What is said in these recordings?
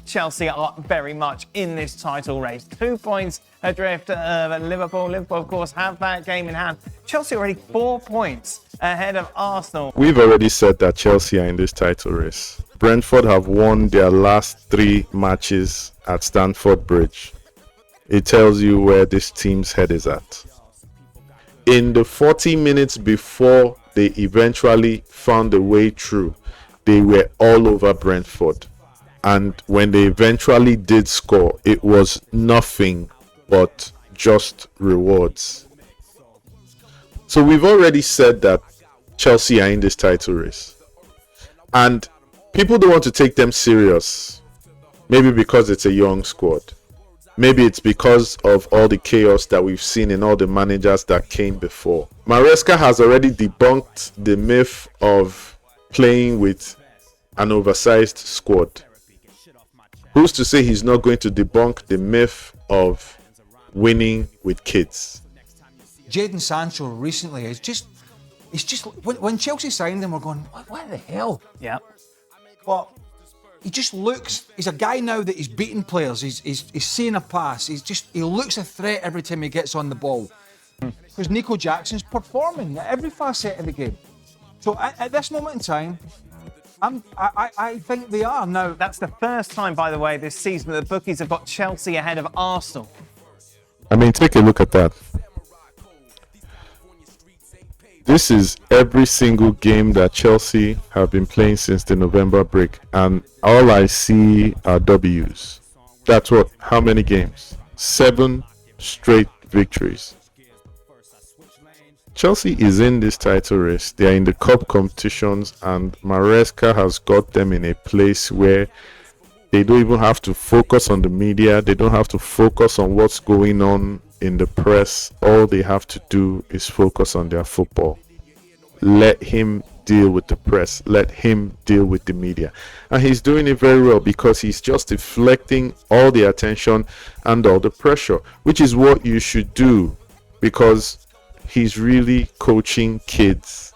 Chelsea are very much in this title race. 2 points adrift of Liverpool. Liverpool, of course, have that game in hand. Chelsea already 4 points ahead of Arsenal. We've already said that Chelsea are in this title race. Brentford have won their last 3 matches at Stamford Bridge. It tells you where this team's head is at. In the 40 minutes before they eventually found a way through, they were all over Brentford. And when they eventually did score, it was nothing but just rewards. So we've already said that Chelsea are in this title race. And people don't want to take them serious. Maybe because it's a young squad. Maybe it's because of all the chaos that we've seen in all the managers that came before. Maresca has already debunked the myth of playing with an oversized squad. Who's to say he's not going to debunk the myth of winning with kids? Jadon Sancho recently is just when Chelsea signed him, we're going, what the hell? Yeah. But he just looks, he's a guy now that he's beating players, he's seeing a pass, he looks a threat every time he gets on the ball. Because Nico Jackson's performing at every facet of the game. So at this moment in time, I think they are. Now, That's the first time, by the way, this season that the bookies have got Chelsea ahead of Arsenal. I mean, take a look at that. This is every single game that Chelsea have been playing since the November break, and all I see are W's. That's what? How many games? 7 straight victories. Chelsea is in this title race. They are in the cup competitions, and Maresca has got them in a place where they don't even have to focus on the media. They don't have to focus on what's going on in the press. All they have to do is focus on their football. Let him deal with the press. Let him deal with the media. And he's doing it very well because he's just deflecting all the attention and all the pressure, which is what you should do, because he's really coaching kids.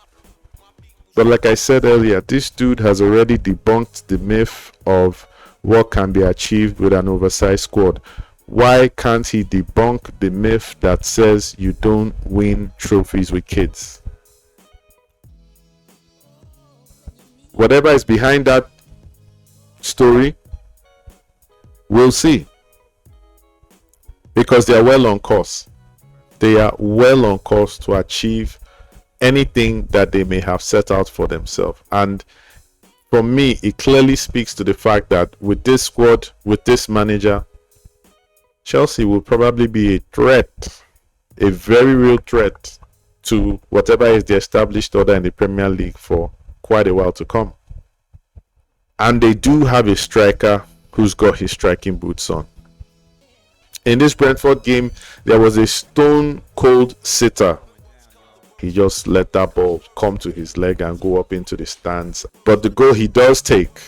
But like I said earlier, this dude has already debunked the myth of what can be achieved with an oversized squad. Why can't he debunk the myth that says you don't win trophies with kids? Whatever is behind that story, we'll see. Because they are well on course. They are well on course to achieve anything that they may have set out for themselves. And for me, it clearly speaks to the fact that with this squad, with this manager, Chelsea will probably be a threat, a very real threat to whatever is the established order in the Premier League for quite a while to come. And they do have a striker who's got his striking boots on. In this Brentford game, there was a stone cold sitter. He just let that ball come to his leg and go up into the stands. But the goal he does take,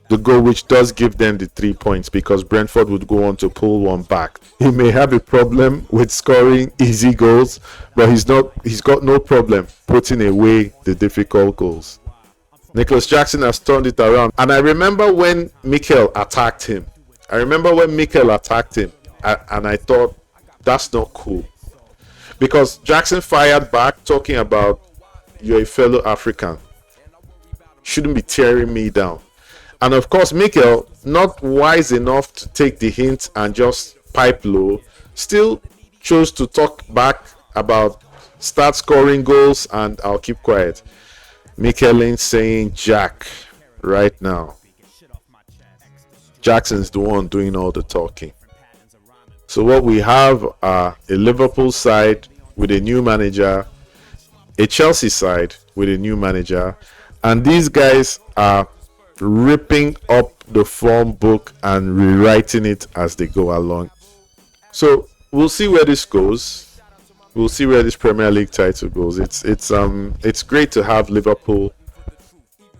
the goal which does give them the 3 points, because Brentford would go on to pull one back. He may have a problem with scoring easy goals, but he's got no problem putting away the difficult goals. Nicholas Jackson has turned it around. And I remember when Mikel attacked him. And I thought, that's not cool. Because Jackson fired back talking about, you're a fellow African. Shouldn't be tearing me down. And of course, Mikel, not wise enough to take the hint and just pipe low, still chose to talk back about start scoring goals and I'll keep quiet. Mikel ain't saying jack right now. Jackson's the one doing all the talking. So what we have are a Liverpool side with a new manager, a Chelsea side with a new manager, and these guys are ripping up the form book and rewriting it as they go along. So we'll see where this goes. We'll see where this Premier League title goes. It's great to have Liverpool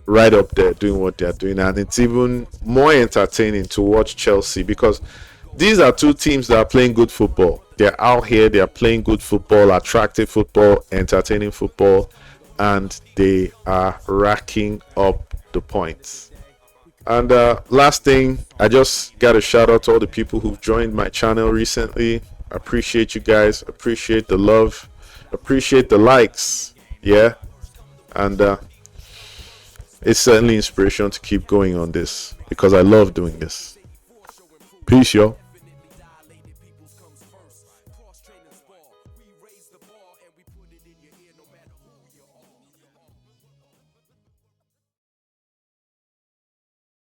right up there doing what they're doing, and it's even more entertaining to watch Chelsea because these are two teams that are playing good football. They're out here, they're playing good football, attractive football, entertaining football, and they are racking up the points. And last thing, I just got a shout out to all the people who've joined my channel recently. I appreciate you guys. Appreciate the love. Appreciate the likes. Yeah. And it's certainly inspiration to keep going on this because I love doing this. Peace, y'all.